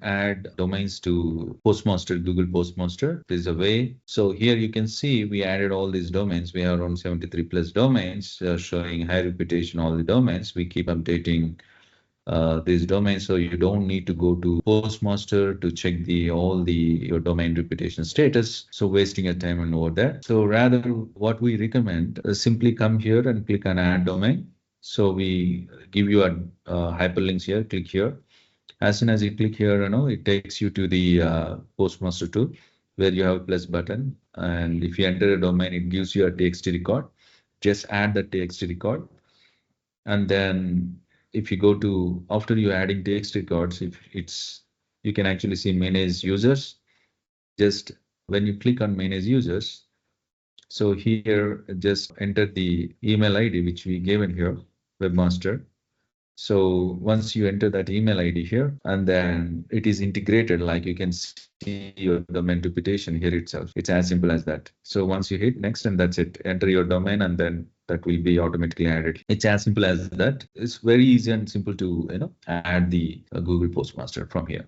add domains to Postmaster, Google Postmaster. There's a way. So here you can see we added all these domains. We have around 73 plus domains showing high reputation, all the domains. We keep updating these domains, so you don't need to go to Postmaster to check your domain reputation status, so wasting your time and over there. So rather, what we recommend is simply come here and click on add domain. So we give you a hyperlinks here. Click here. As soon as you click here, it takes you to the Postmaster tool where you have a plus button, and if you enter a domain, it gives you a TXT record. Just add the TXT record, and then if you go to, after you adding text records, you can actually see manage users. Just when you click on manage users, so here just enter the email ID which we given here, webmaster. So once you enter that email ID here, and then it is integrated, like you can see your domain reputation here itself. It's as simple as that. So once you hit next, and that's it, enter your domain, and then that will be automatically added. It's as simple as that. It's very easy and simple to add the Google Postmaster from here.